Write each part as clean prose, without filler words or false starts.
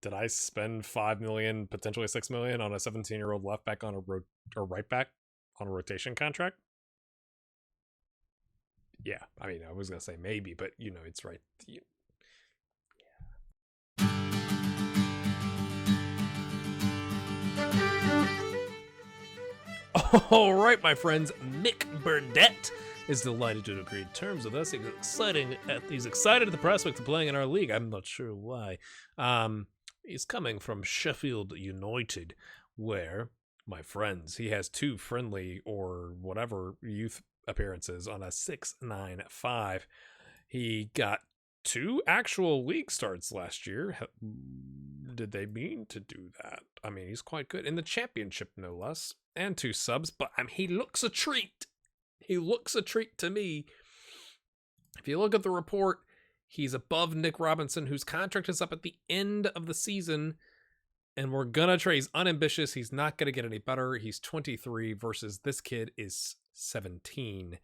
did I spend 5 million, potentially 6 million on a 17-year-old left back on or right back on a rotation contract? Yeah, I mean, I was gonna say maybe, but it's right. All right, my friends, Nick Burdett is delighted to agree terms with us. He's excited at the prospect of playing in our league. I'm not sure why. He's coming from Sheffield United, where, my friends, he has 2 friendly or whatever youth appearances on a 6.95. He got 2 actual league starts last year. Did they mean to do that? I mean, he's quite good in the championship, no less, and 2 subs. But he looks a treat. He looks a treat to me. If you look at the report, he's above Nick Robinson, whose contract is up at the end of the season. And we're gonna try. He's unambitious. He's not gonna get any better. He's 23 versus this kid is 17.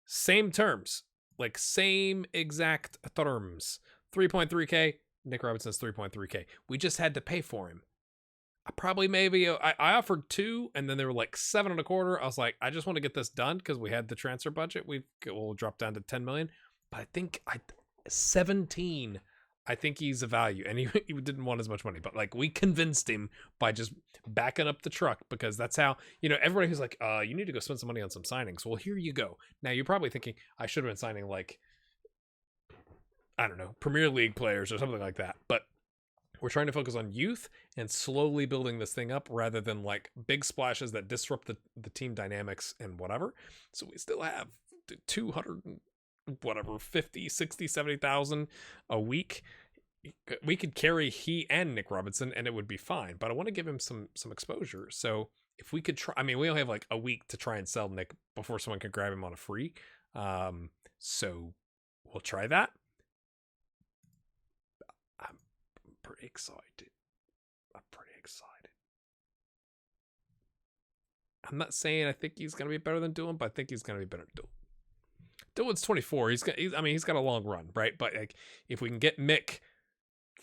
Same terms. Like, same exact terms. 3.3K. Nick Robinson's 3.3K. We just had to pay for him. I offered 2, and then they were like 7.25. I was like, I just want to get this done because we had the transfer budget. We'll drop down to 10 million. But I think 17. I think he's a value, and he didn't want as much money. But like, we convinced him by just backing up the truck, because that's how, everybody who's like, you need to go spend some money on some signings. Well, here you go. Now you're probably thinking I should have been signing, like, I don't know, Premier League players or something like that. But we're trying to focus on youth and slowly building this thing up rather than like big splashes that disrupt the team dynamics and whatever. So we still have 200 whatever 50, 60, 70,000 a week. We could carry he and Nick Robinson and it would be fine, but I want to give him some exposure. So if we could try, I mean, we only have like a week to try and sell Nick before someone can grab him on a free. So we'll try that. I'm pretty excited. I'm not saying I think he's going to be better than Dylan, but I think he's going to be better than Dylan. Dylan's 24. He's got a long run, right? But like, if we can get Mick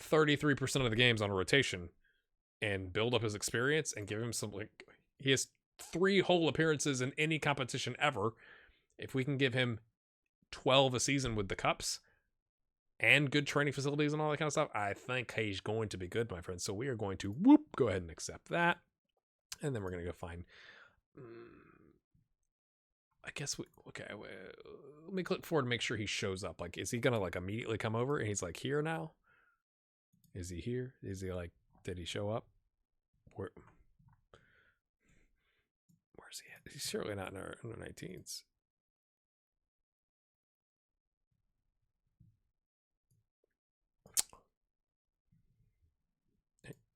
33% of the games on a rotation and build up his experience and give him some, like, he has 3 whole appearances in any competition ever. If we can give him 12 a season with the cups and good training facilities and all that kind of stuff, I think he's going to be good, my friends. So we are going to go ahead and accept that. And then we're going to go find, I guess let me click forward and make sure he shows up. Like, is he gonna like immediately come over and he's like here now? Is he here? Is he like, did he show up? Where's he at? He's certainly not in our under 19s.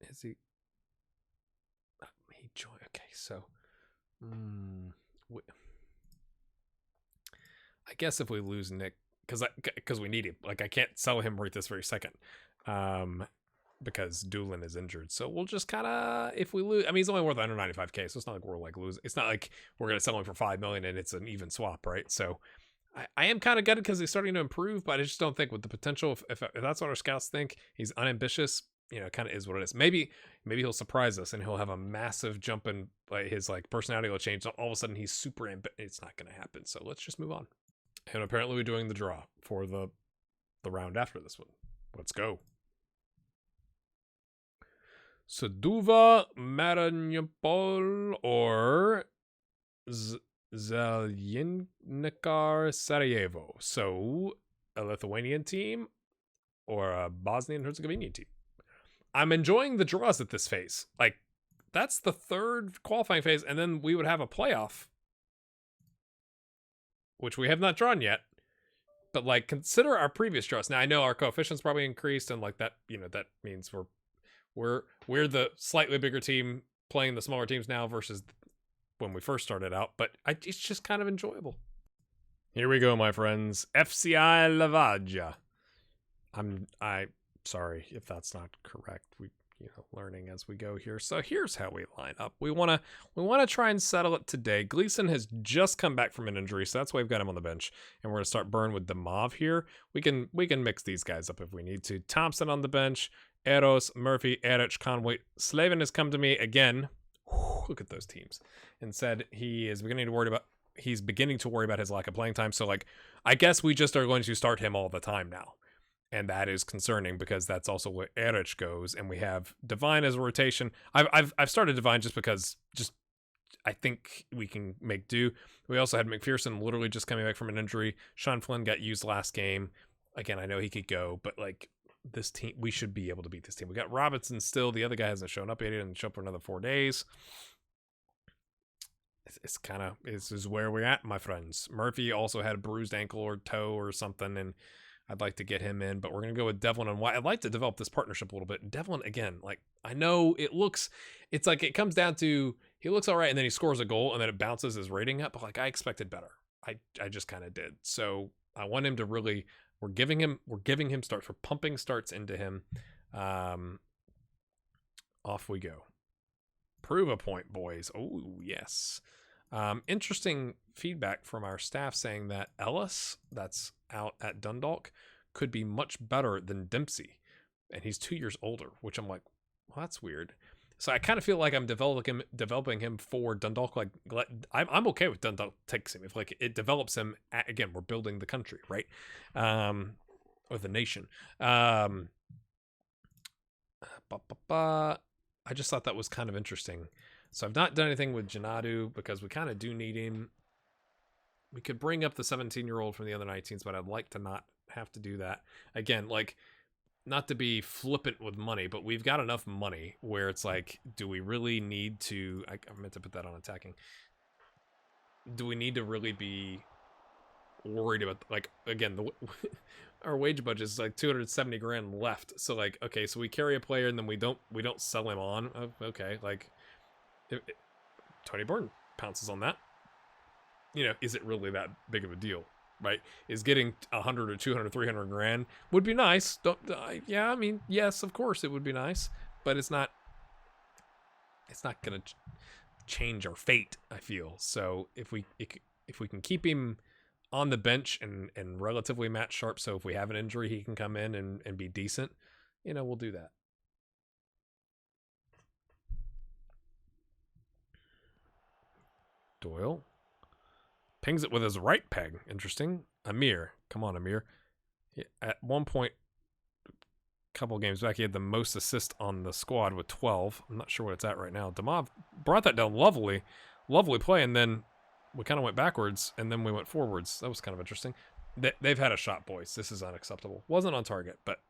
Is he? He joined. Okay, so I guess if we lose Nick, because we need him, like, I can't sell him right this very second, because Doolin is injured. So we'll just kind of, if we lose, I mean, he's only worth under 95K, so it's not like we're like losing. It's not like we're gonna sell him for 5 million and it's an even swap, right? So I am kind of gutted because he's starting to improve, but I just don't think with the potential, if that's what our scouts think, he's unambitious. Kind of is what it is. Maybe he'll surprise us and he'll have a massive jump in, like, his like personality will change. So all of a sudden he's super it's not going to happen. So let's just move on. And apparently we're doing the draw for the round after this one. Let's go. Saduva, Maranyapol, or Zelyenikar Sarajevo. So a Lithuanian team or a Bosnian Herzegovinian team. I'm enjoying the draws at this phase. Like, that's the 3rd qualifying phase, and then we would have a playoff, which we have not drawn yet. But like, consider our previous draws. Now I know our coefficients probably increased, and like that, that means we're the slightly bigger team playing the smaller teams now versus when we first started out. But it's just kind of enjoyable. Here we go, my friends. FCI Lavagia. I'm sorry if that's not correct. We learning as we go here. So here's how we line up. We want to try and settle it today. Gleason has just come back from an injury, so that's why we've got him on the bench, and we're going to start Burn with the Mauve here. We can mix these guys up if we need to. Thompson on the bench, Eros, Murphy, Erich, Conway. Slavin has come to me again. Look at those teams. And said he's beginning to worry about his lack of playing time. So, like, I guess we just are going to start him all the time now. And that is concerning because that's also where Erich goes. And we have Divine as a rotation. I've started Divine just because I think we can make do. We also had McPherson literally just coming back from an injury. Sean Flynn got used last game. Again, I know he could go, but like this team, we should be able to beat this team. We got Robinson still. The other guy hasn't shown up yet. He didn't show up for another 4 days. It's kind of, this is where we're at, my friends. Murphy also had a bruised ankle or toe or something, and I'd like to get him in, but we're going to go with Devlin and White. I'd like to develop this partnership a little bit. Devlin, again, like, I know it's like it comes down to, he looks all right, and then he scores a goal, and then it bounces his rating up, but like, I expected better. I just kind of did. So I want him to really, we're giving him starts. We're pumping starts into him. Off we go. Prove a point, boys. Oh, yes. Interesting feedback from our staff saying that Ellis, that's out at Dundalk, could be much better than Dempsey, and he's 2 years older, which I'm like, well, that's weird. So I kind of feel like I'm developing him for Dundalk. Like, I'm okay with Dundalk takes him if like it develops him. Again, we're building the country, right? Or the nation. I just thought that was kind of interesting. So I've not done anything with Janadu because we kind of do need him. We could bring up the 17-year-old from the other 19s, but I'd like to not have to do that. Again, like, not to be flippant with money, but we've got enough money where it's like, do we really need to... I meant to put that on attacking. Do we need to really be worried about... Like, again, our wage budget is like 270 grand left. So, like, okay, so we carry a player and then we don't sell him on. Oh, okay, like... Tony Byrne pounces on that. You know, is it really that big of a deal, right? Is getting 100 or 200, 300 grand would be nice. Yeah, I mean, yes, of course it would be nice, but it's not going to change our fate, I feel. So if we can keep him on the bench and relatively match sharp, so if we have an injury, he can come in and be decent, you know, we'll do that. Doyle pings it with his right peg. Interesting. Amir. Come on, Amir. At one point, a couple games back, he had the most assist on the squad with 12. I'm not sure what it's at right now. Damav brought that down lovely play, and then we kind of went backwards, and then we went forwards. That was kind of interesting. They've had a shot, boys. This is unacceptable. Wasn't on target, but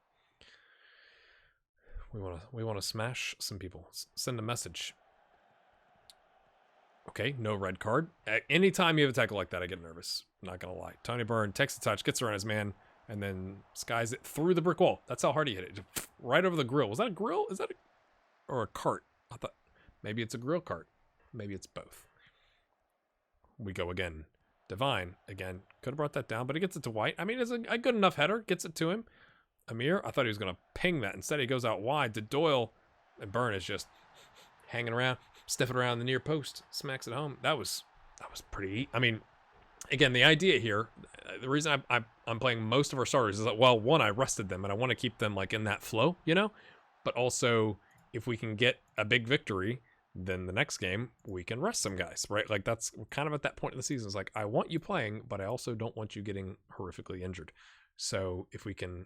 we want to smash some people. Send a message. Okay, no red card. Anytime you have a tackle like that, I get nervous. I'm not going to lie. Tony Byrne takes the touch, gets around his man, and then skies it through the brick wall. That's how hard he hit it. Right over the grill. Was that a grill? Is that or a cart? I thought maybe it's a grill cart. Maybe it's both. We go again. Divine, again. Could have brought that down, but he gets it to White. I mean, it's a good enough header. Gets it to him. Amir, I thought he was going to ping that. Instead, he goes out wide to Doyle, and Byrne is just hanging around. Stepping around the near post, smacks it home. That was pretty. I mean, again, the idea here, the reason I'm playing most of our starters is that, well, one, I rested them and I want to keep them like in that flow, you know. But also, if we can get a big victory, then the next game we can rest some guys, right? Like that's kind of at that point in the season. It's like I want you playing, but I also don't want you getting horrifically injured. So if we can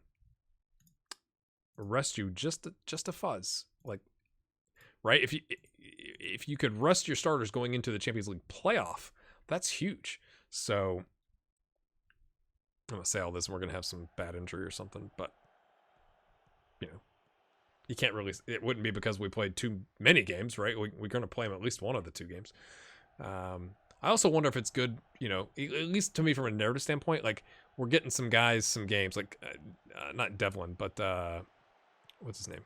rest you just a fuzz, like. Right? If you could rest your starters going into the Champions League playoff, that's huge. So I'm going to say all this and we're going to have some bad injury or something, but you know, you can't really, it wouldn't be because we played too many games, right? We're going to play them at least one of the two games. I also wonder if it's good, you know, at least to me from a narrative standpoint, like we're getting some guys, some games like not Devlin, but what's his name?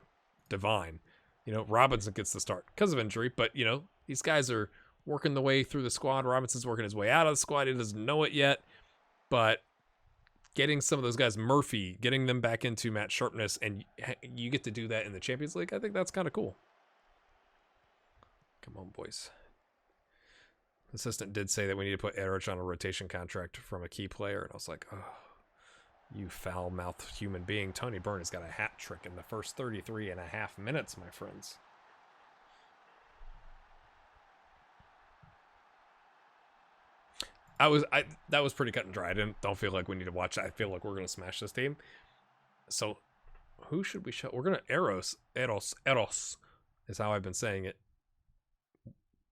Divine. You know, Robinson gets the start because of injury, but, you know, these guys are working the way through the squad. Robinson's working his way out of the squad. He doesn't know it yet, but getting some of those guys, Murphy, getting them back into match sharpness, and you get to do that in the Champions League, I think that's kind of cool. Come on, boys. The assistant did say that we need to put Erich on a rotation contract from a key player, and I was like, oh, You foul-mouthed human being. Tony Byrne has got a hat trick in the first 33.5 minutes, my friends. That was pretty cut and dry. Don't feel like we need to watch that. I feel like we're gonna smash this team. So who should we show? We're gonna Eros is how I've been saying it.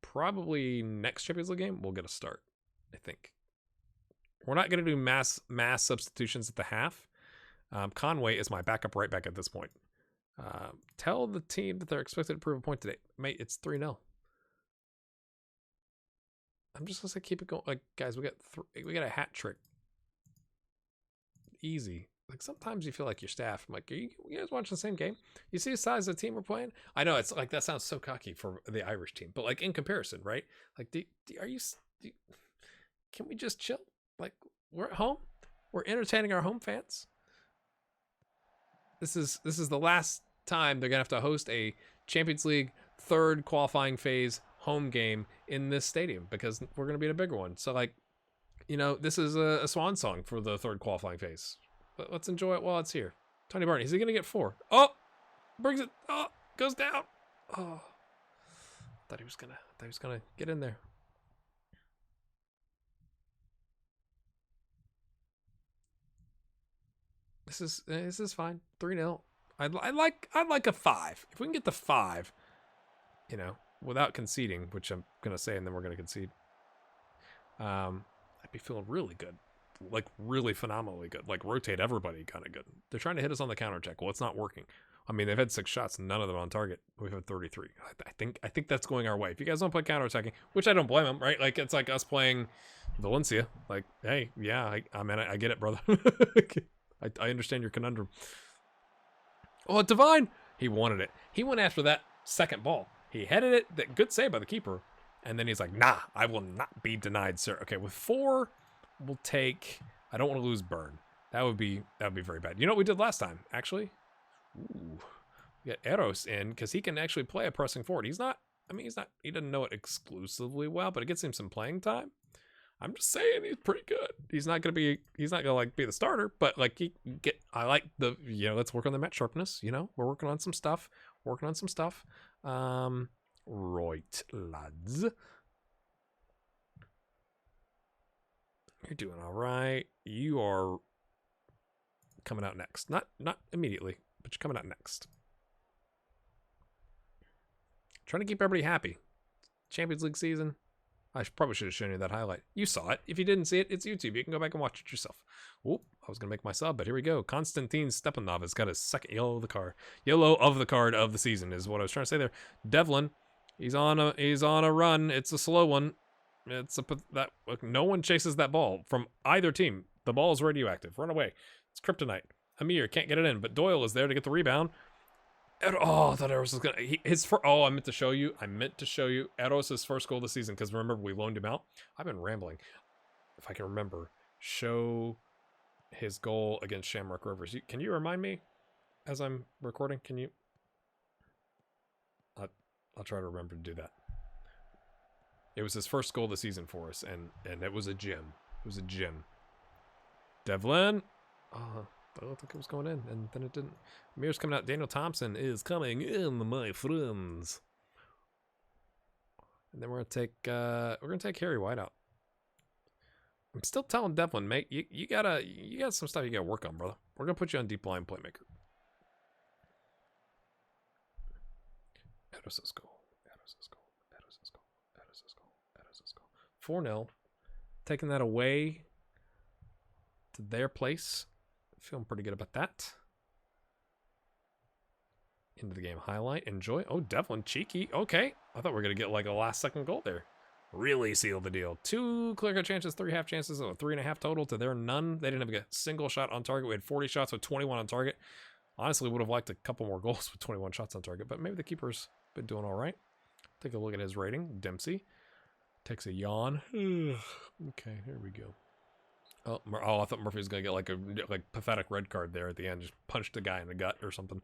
Probably next Champions League game we'll get a start, I think. We're not gonna do mass substitutions at the half. Conway is my backup right back at this point. Tell the team that they're expected to prove a point today. Mate, it's 3-0. I'm just gonna say keep it going. Like, guys, we got a hat trick. Easy. Like, sometimes you feel like your staff. I'm like, are you guys watching the same game? You see the size of the team we're playing? I know it's like that sounds so cocky for the Irish team, but like in comparison, right? Like, can we just chill? Like, we're at home. We're entertaining our home fans. This is the last time they're gonna have to host a Champions League third qualifying phase home game in this stadium because we're going to be in a bigger one. So, like, you know, this is a swan song for the third qualifying phase. But let's enjoy it while it's here. Tony Barney, is he going to get 4? Oh, brings it. Oh, goes down. Oh, thought he was gonna get in there. This is fine. 3-0. I'd like a 5. If we can get the 5, you know, without conceding, which I'm going to say, and then we're going to concede. I'd be feeling really good. Like, really phenomenally good. Like, rotate everybody kind of good. They're trying to hit us on the counterattack. Well, it's not working. I mean, they've had 6 shots, none of them on target. We've had 33. I think that's going our way. If you guys don't play counterattacking, which I don't blame them, right? Like, it's like us playing Valencia. Like, hey, yeah, I get it, brother. I understand your conundrum. Oh, Divine! He wanted it. He went after that second ball. He headed it. That good save by the keeper. And then he's like, nah, I will not be denied, sir. Okay, with 4, we'll take... I don't want to lose Burn. That would be very bad. You know what we did last time, actually? Ooh. We got Eros in, because he can actually play a pressing forward. He doesn't know it exclusively well, but it gets him some playing time. I'm just saying he's pretty good. He's not gonna like be the starter, but like I like the, you know, let's work on the match sharpness. You know, we're working on some stuff. Right, lads. You're doing all right. You are coming out next. Not immediately, but you're coming out next. Trying to keep everybody happy. Champions League season. I probably should have shown you that highlight. You saw it. If you didn't see it, it's YouTube. You can go back and watch it yourself. Oop, I was going to make my sub, but here we go. Konstantin Stepanov has got his second yellow of the card. Yellow of the card of the season is what I was trying to say there. Devlin, he's on a run. It's a slow one. No one chases that ball from either team. The ball is radioactive. Run away. It's kryptonite. Amir can't get it in, but Doyle is there to get the rebound. Oh, I thought Eros was gonna. I meant to show you Eros' first goal of the season, because remember we loaned him out. I've been rambling. If I can remember, show his goal against Shamrock Rovers. Can you remind me as I'm recording? Can you? I'll try to remember to do that. It was his first goal of the season for us, and it was a gem. It was a gem. Devlin. I don't think it was going in, and then it didn't. Amir's coming out. Daniel Thompson is coming in, my friends. And then we're gonna take Harry White out. I'm still telling Devlin, mate, you got some stuff you gotta work on, brother. We're gonna put you on deep line playmaker. Eros' goal. 4-0. Taking that away to their place. Feeling pretty good about that. Into the game highlight. Enjoy. Oh, Devlin. Cheeky. Okay. I thought we were going to get like a last second goal there. Really seal the deal. 2 clear-cut chances, 3 half chances, 3.5 total to their none. They didn't have a single shot on target. We had 40 shots with 21 on target. Honestly, would have liked a couple more goals with 21 shots on target, but maybe the keeper's been doing all right. Take a look at his rating. Dempsey takes a yawn. Okay, here we go. Oh, I thought Murphy was going to get like a pathetic red card there at the end. Just punched a guy in the gut or something.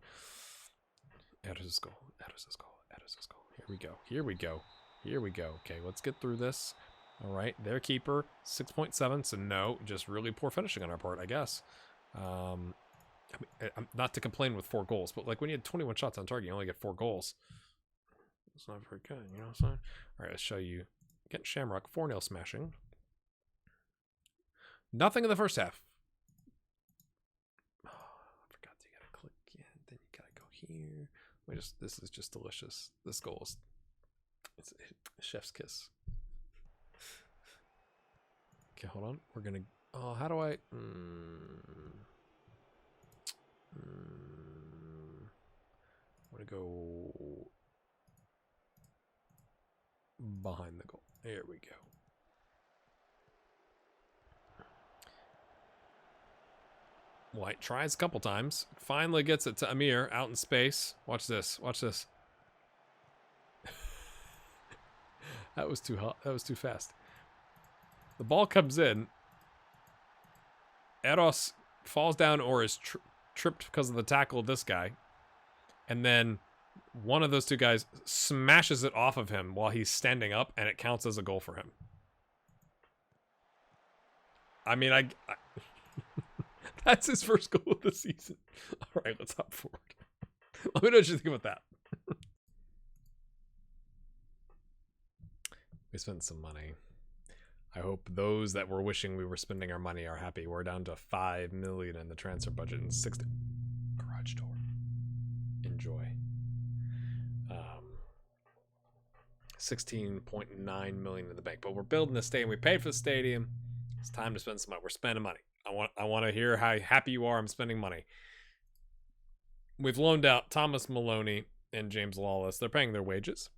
Eros' goal. Here we go. Okay, let's get through this. All right, their keeper, 6.7. So no, just really poor finishing on our part, I guess. I mean, I'm not to complain with 4 goals, but like when you had 21 shots on target, you only get 4 goals. It's not very good, you know what I'm saying? All right, let's show you. Get Shamrock 4-0 smashing. Nothing in the first half. Oh, I forgot you gotta click. Yeah, then you gotta go here. This is just delicious. This goal is it's a chef's kiss. Okay, hold on. We're gonna. Oh, how do I? I'm gonna go behind the goal. There we go. White tries a couple times. Finally gets it to Amir out in space. Watch this. Watch this. That was too hot. That was too fast. The ball comes in. Eros falls down or is tripped because of the tackle of this guy. And then one of those two guys smashes it off of him while he's standing up, and it counts as a goal for him. I mean, I that's his first goal of the season. All right, let's hop forward. Let me know what you think about that. We spent some money. I hope those that were wishing we were spending our money are happy. We're down to $5 million in the transfer budget and 60 garage door. Enjoy. 16.9 million in the bank, but we're building the stadium. We paid for the stadium. It's time to spend some money. We're spending money. I want to hear how happy you are. I'm spending money. We've loaned out Thomas Maloney and James Lawless. They're paying their wages.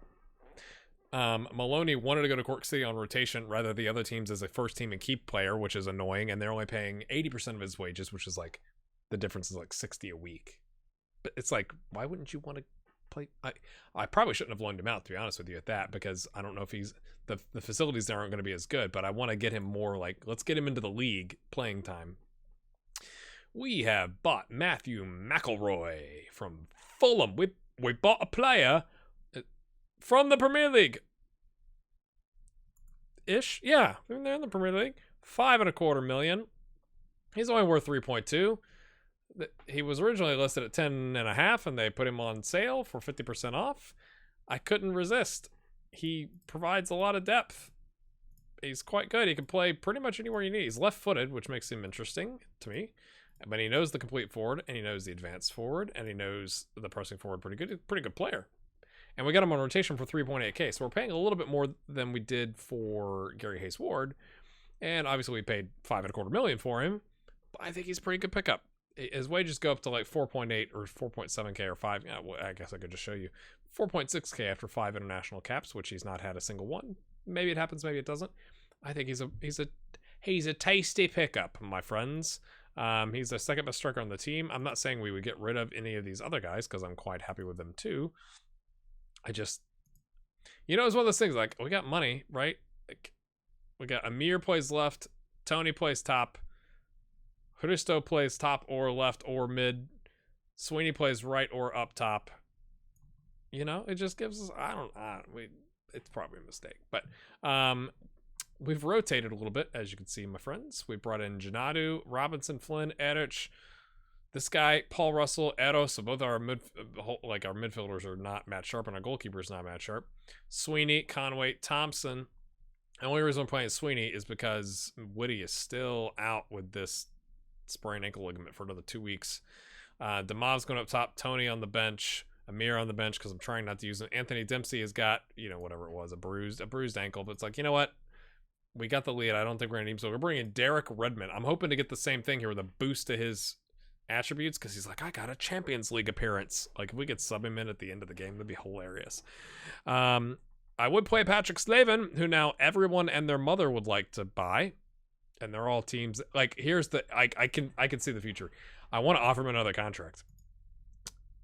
Maloney wanted to go to Cork City on rotation rather than the other teams as a first team and keep player, which is annoying, and they're only paying 80% of his wages, which is like the difference is like 60 a week. But it's like, why wouldn't you want to play? I probably shouldn't have loaned him out, to be honest with you, at that, because I don't know if he's the facilities there aren't going to be as good, but I want to get him more like, let's get him into the league playing time. We have bought Matthew McElroy from Fulham. We bought a player from the Premier League ish. Yeah, they're in the Premier League. $5.25 million. He's only worth 3.2. He was originally listed at 10.5, and they put him on sale for 50% off. I couldn't resist. He provides a lot of depth. He's quite good. He can play pretty much anywhere you need. He's left-footed, which makes him interesting to me. But he knows the complete forward, and he knows the advanced forward, and he knows the pressing forward pretty good. He's a pretty good player. And we got him on rotation for 3.8K. So we're paying a little bit more than we did for Gary Hayes-Ward. And obviously we paid $5.25 million for him. But I think he's a pretty good pickup. His wages go up to like 4.8 or 4.7K or 5. Yeah, well, I guess I could just show you 4.6K after 5 international caps, which he's not had a single one. Maybe it happens, maybe it doesn't. I think he's a tasty pickup, my friends. He's the second best striker on the team. I'm not saying we would get rid of any of these other guys because I'm quite happy with them too. I just, it's one of those things, like, we got money, right? Like, we got Amir plays left, Tony plays top, Hristo plays top or left or mid, Sweeney plays right or up top. It just gives us, it's probably a mistake, but we've rotated a little bit, as you can see, my friends. We brought in Janadu, Robinson, Flynn, Erich, this guy, Paul Russell, Eros. So both our midfielders are not Matt Sharp, and our goalkeeper is not Matt Sharp. Sweeney, Conway, Thompson. The only reason I'm playing Sweeney is because Woody is still out with this sprained ankle ligament for another 2 weeks. Demav's going up top, Tony on the bench, Amir on the bench because I'm trying not to use him. Anthony Dempsey has got, whatever it was, a bruised ankle. But it's like, you know what? We got the lead. I don't think we're going to need him. So we're bringing Derek Redmond. I'm hoping to get the same thing here with a boost to his attributes, because he's like, I got a Champions League appearance. Like, if we could sub him in at the end of the game, that'd be hilarious. I would play Patrick Slavin, who now everyone and their mother would like to buy, and they're all teams. Like, here's the I can see the future. I want to offer him another contract.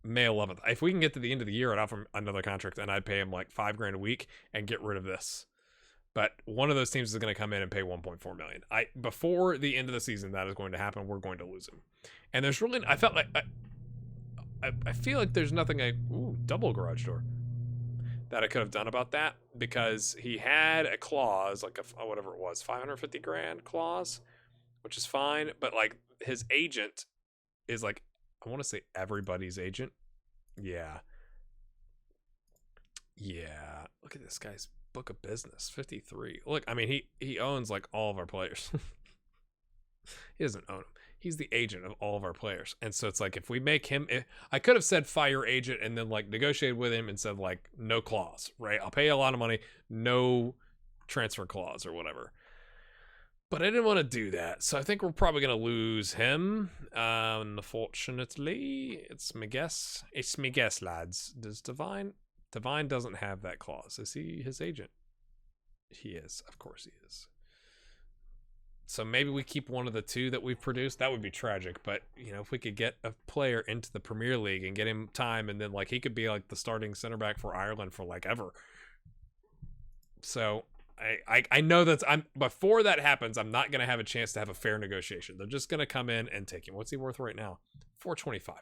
May 11th. If we can get to the end of the year, I'd offer him another contract, and I'd pay him like $5,000 a week and get rid of this. But one of those teams is going to come in and pay $1.4 million. Before the end of the season, that is going to happen. We're going to lose him. And there's really, I feel like there's nothing double garage door that I could have done about that, because he had a clause, like whatever it was, $550,000 clause, which is fine. But like, his agent is like, I want to say everybody's agent. Yeah. Look at this guy's book of business, 53. Look, I mean, he owns like all of our players. He doesn't own them. He's the agent of all of our players. And so it's like, if we make him, I could have said fire agent and then like negotiated with him and said like no clause, right? I'll pay you a lot of money, no transfer clause or whatever. But I didn't want to do that. So I think we're probably going to lose him. Unfortunately, it's my guess. It's me guess, lads. Does Divine doesn't have that clause. Is he his agent? He is. Of course he is. So maybe we keep one of the two that we've produced. That would be tragic. But, you know, if we could get a player into the Premier League and get him time, and then, like, he could be, like, the starting center back for Ireland for, like, ever. So I know that's... before that happens, I'm not going to have a chance to have a fair negotiation. They're just going to come in and take him. What's he worth right now? $425.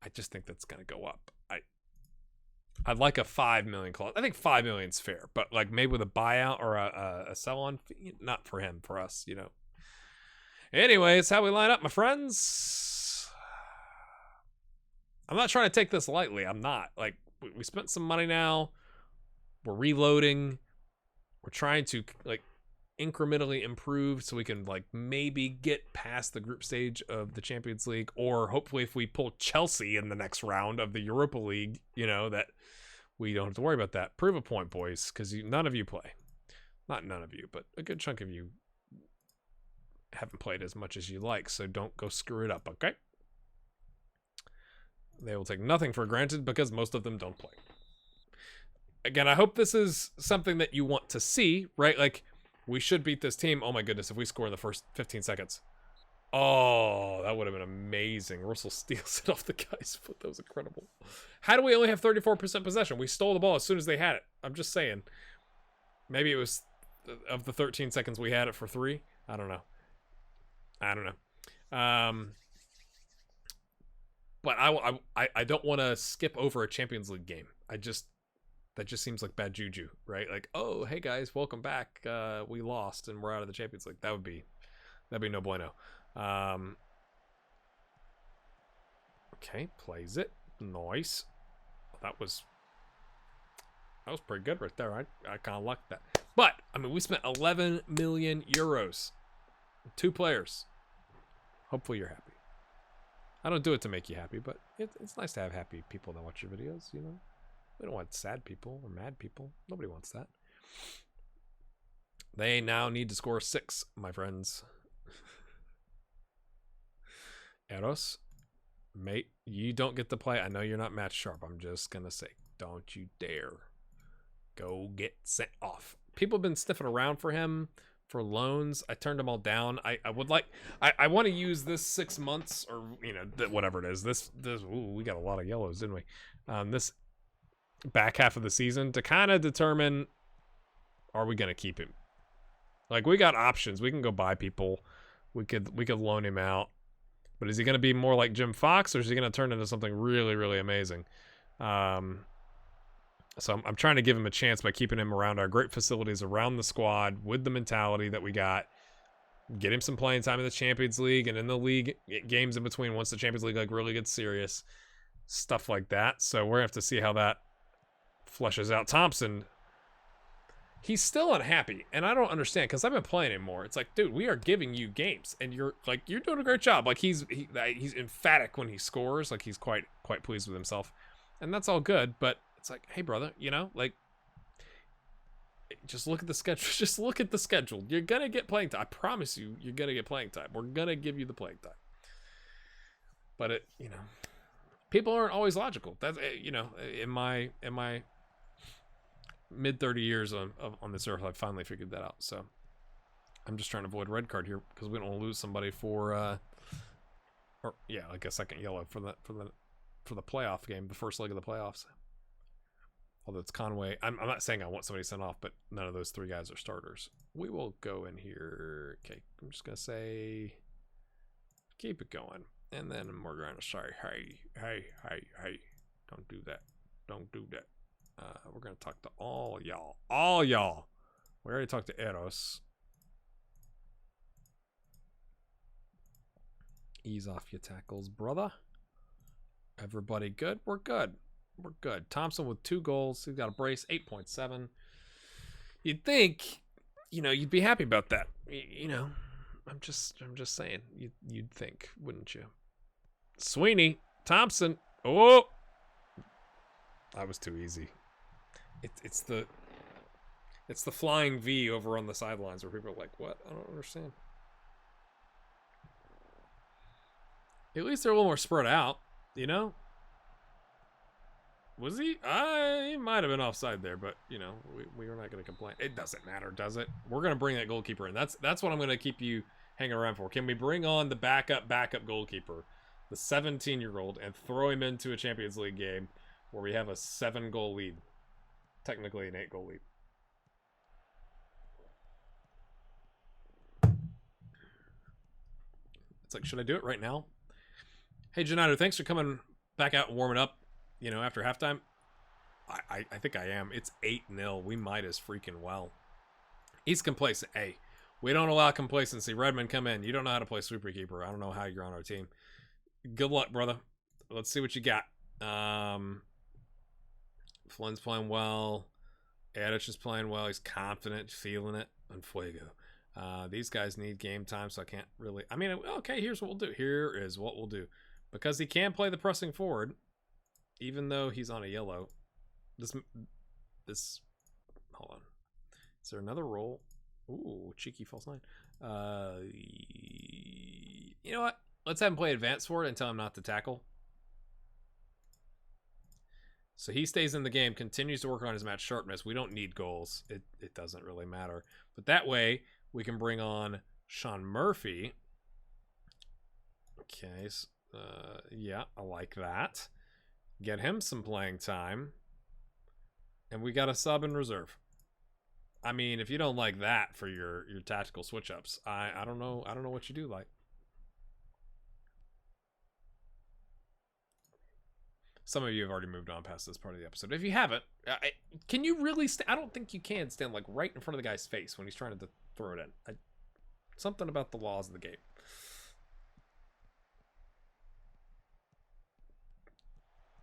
I just think that's going to go up. I'd like a $5 million clause. I think $5 million's fair, but, like, maybe with a buyout or a sell-on fee, not for him, for us, you know. Anyway, it's how we line up, my friends. I'm not trying to take this lightly. I'm not. Like, we spent some money now. We're reloading. We're trying to, like, incrementally improve so we can, like, maybe get past the group stage of the Champions League, or hopefully if we pull Chelsea in the next round of the Europa League, you know, that we don't have to worry about that. Prove a point, boys, because none of you play. Not none of you, but a good chunk of you haven't played as much as you like, so don't go screw it up, okay? They will take nothing for granted because most of them don't play. Again, I hope this is something that you want to see, right? Like, we should beat this team. Oh my goodness, if we score in the first 15 seconds. Oh, that would have been amazing. Russell steals it off the guy's foot. That was incredible. How do we only have 34% possession? We stole the ball as soon as they had it. I'm just saying. Maybe it was of the 13 seconds we had it for 3. I don't know. But I don't want to skip over a Champions League game. That just seems like bad juju, right? Like, oh, hey guys, welcome back. We lost and we're out of the Champions League. That'd be no bueno. Okay, plays it. Nice. That was pretty good right there. I kind of liked that. But I mean, we spent 11 million euros. 2 players. Hopefully you're happy. I don't do it to make you happy, but it's nice to have happy people that watch your videos, you know? We don't want sad people or mad people. Nobody wants that. They now need to score 6, my friends. Eros, mate, you don't get to play. I know you're not match sharp. I'm just going to say, don't you dare go get sent off. People have been sniffing around for him. For loans, I turned them all down. I would like, I want to use this 6 months, or you know, whatever it is. This ooh, we got a lot of yellows, didn't we? This back half of the season to kind of determine, are we gonna keep him? Like, we got options. We can go buy people. We could loan him out. But is he gonna be more like Jim Fox, or is he gonna turn into something really, really amazing? So I'm trying to give him a chance by keeping him around our great facilities, around the squad, with the mentality that we got. Get him some playing time in the Champions League and in the league games in between once the Champions League like really gets serious. Stuff like that. So we're going to have to see how that fleshes out. Thompson, he's still unhappy, and I don't understand because I've been playing him more. It's like, dude, we are giving you games, and you're doing a great job. Like, he's emphatic when he scores. Like, he's quite pleased with himself, and that's all good, but it's like, hey, brother, you know, like, just look at the schedule. Just look at the schedule. You're going to get playing time. I promise you, you're going to get playing time. We're going to give you the playing time. But, you know, people aren't always logical. That's, you know, in my mid-30 years on this earth, I finally figured that out. So I'm just trying to avoid a red card here because we don't want to lose somebody for, like a second yellow for the playoff game, the first leg of the playoffs. Although it's Conway. I'm not saying I want somebody sent off, but none of those 3 guys are starters. We will go in here. Okay, I'm just going to say, keep it going. And then we're going to say, hey. Don't do that. Don't do that. We're going to talk to all y'all. All y'all. We already talked to Eros. Ease off your tackles, brother. Everybody good? We're good. We're good. Thompson with 2 goals. He's got a brace, 8.7. You'd think, you'd be happy about that. I'm just saying. You'd think, wouldn't you? Sweeney, Thompson. Oh, that was too easy. It's the flying V over on the sidelines where people are like, what? I don't understand. At least they're a little more spread out, Was he? He might have been offside there, but, we are not going to complain. It doesn't matter, does it? We're going to bring that goalkeeper in. That's what I'm going to keep you hanging around for. Can we bring on the backup goalkeeper, the 17-year-old, and throw him into a Champions League game where we have a 7-goal lead? Technically an 8-goal lead. It's like, should I do it right now? Hey, Janado, thanks for coming back out and warming up, after halftime. I think I am. It's 8-0. We might as freaking well. He's complacent. Hey, we don't allow complacency. Redmond, come in. You don't know how to play Sweeper-Keeper. I don't know how you're on our team. Good luck, brother. Let's see what you got. Flynn's playing well. Adich is playing well. He's confident, feeling it. And Fuego. These guys need game time, so I can't really... okay, here's what we'll do. Here is what we'll do. Because he can play the pressing forward, even though he's on a yellow. This... Hold on. Is there another role? Ooh, cheeky false 9. You know what? Let's have him play advanced forward and tell him not to tackle. So he stays in the game, continues to work on his match sharpness. We don't need goals. It doesn't really matter. But that way, we can bring on Sean Murphy. Okay, yeah, I like that. Get him some playing time. And we got a sub in reserve. I mean, if you don't like that for your tactical switch-ups, I don't know what you do like. Some of you have already moved on past this part of the episode. If you haven't, can you really I don't think you can stand like right in front of the guy's face when he's trying to throw it in. Something about the laws of the game.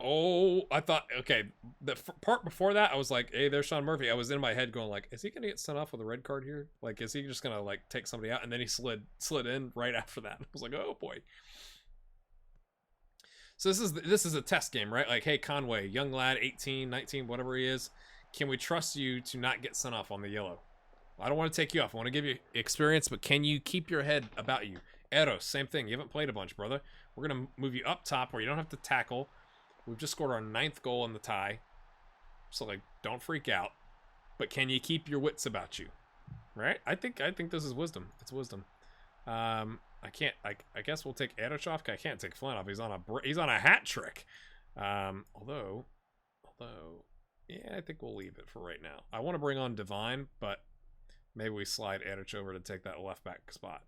Oh, I thought, okay, the part before that, I was like, hey, there's Sean Murphy. I was in my head going like, is he going to get sent off with a red card here? Like, is he just going to like take somebody out? And then he slid in right after that. I was like, oh boy. So this is a test game, right? Like, hey, Conway, young lad, 18, 19, whatever he is. Can we trust you to not get sent off on the yellow? I don't want to take you off. I want to give you experience, but can you keep your head about you? Eros, same thing. You haven't played a bunch, brother. We're going to move you up top where you don't have to tackle. We've just scored our 9th goal in the tie. So, like, don't freak out. But can you keep your wits about you? Right? I think this is wisdom. It's wisdom. I guess we'll take Adich off. I can't take Flynn off. He's on a hat trick. Although, yeah, I think we'll leave it for right now. I want to bring on Divine, but maybe we slide Adich over to take that left back spot.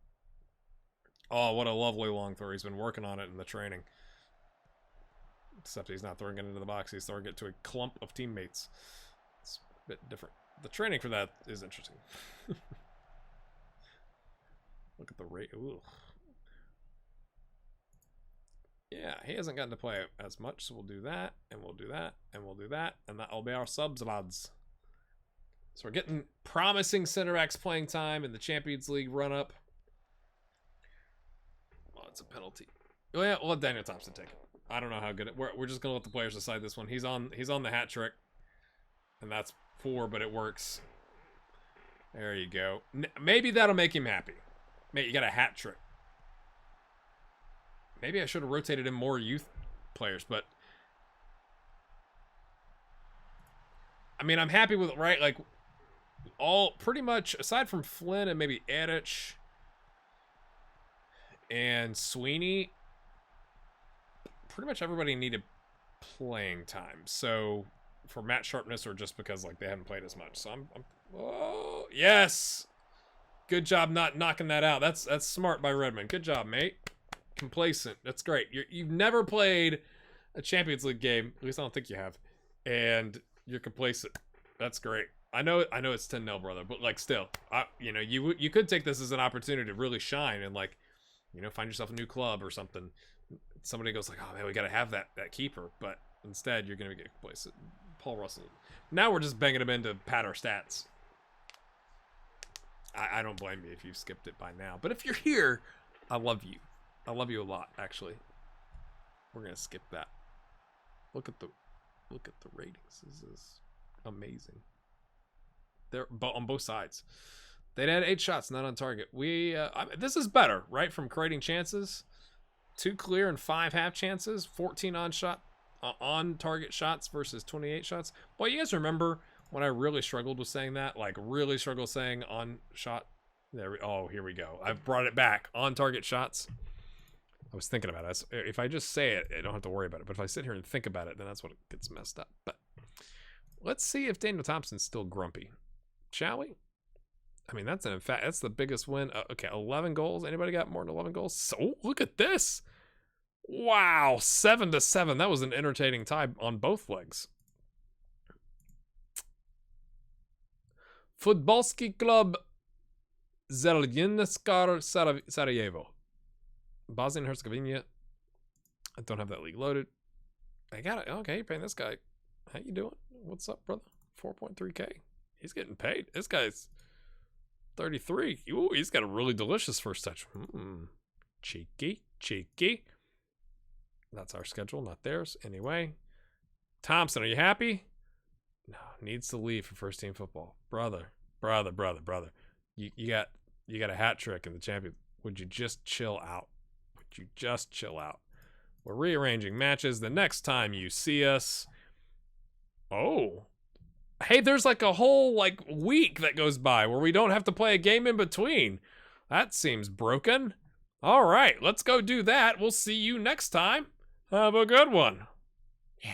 Oh, what a lovely long throw. He's been working on it in the training. Except he's not throwing it into the box. He's throwing it to a clump of teammates. It's a bit different. The training for that is interesting. Look at the rate. Ooh. Yeah, he hasn't gotten to play as much, so we'll do that, and we'll do that, and we'll do that, and that'll be our subs, lads. So we're getting promising center backs playing time in the Champions League run-up. Oh, it's a penalty. Oh yeah, we'll let Daniel Thompson take it. I don't know how good we're just gonna let the players decide this one. He's on the hat trick, and that's 4, but it works. There you go. Maybe that'll make him happy. Mate, you got a hat trick. Maybe I should have rotated in more youth players, but I mean, I'm happy with it, right? Like, all pretty much aside from Flynn and maybe Adich and Sweeney, pretty much everybody needed playing time. So for match sharpness or just because like they haven't played as much. So I'm oh yes. Good job not knocking that out. That's smart by Redmond. Good job, mate. Complacent. That's great. You've never played a Champions League game. At least I don't think you have. And you're complacent. That's great. I know it's 10-0, brother, but like still, you could take this as an opportunity to really shine and like You know, find yourself a new club or something. Somebody goes like, oh man, we got to have that keeper. But instead, you're going to get replaced. Paul Russell. Now we're just banging him in to pad our stats. I don't blame you if you've skipped it by now. But if you're here, I love you. I love you a lot, actually. We're going to skip that. Look at the ratings. This is amazing. They're on both sides. They'd had 8 shots, not on target. This is better, right? From creating chances, 2 clear and 5 half chances, 14 on target shots versus 28 shots. Boy, you guys remember when I really struggled with saying that? Like really struggled saying on shot. Oh, here we go. I've brought it back. On target shots. I was thinking about it. If I just say it, I don't have to worry about it. But if I sit here and think about it, then that's what gets messed up. But let's see if Daniel Thompson's still grumpy. Shall we? I mean, that's the biggest win. Okay, 11 goals. Anybody got more than 11 goals? So look at this. Wow, 7-7. That was an entertaining tie on both legs. Futbolski Club Zeljenskar Sarajevo. Bosnia and Herzegovina. I don't have that league loaded. I got it. Okay, you're paying this guy. How you doing? What's up, brother? 4.3K. He's getting paid. This guy's 33. Ooh, he's got a really delicious first touch. Cheeky. That's our schedule, not theirs. Anyway. Thompson, are you happy? No, needs to leave for first team football. Brother. You got a hat trick in the champion. Would you just chill out? We're rearranging matches the next time you see us. Oh. Hey, there's like a whole week that goes by where we don't have to play a game in between. That seems broken. All right, let's go do that. We'll see you next time. Have a good one. Yeah.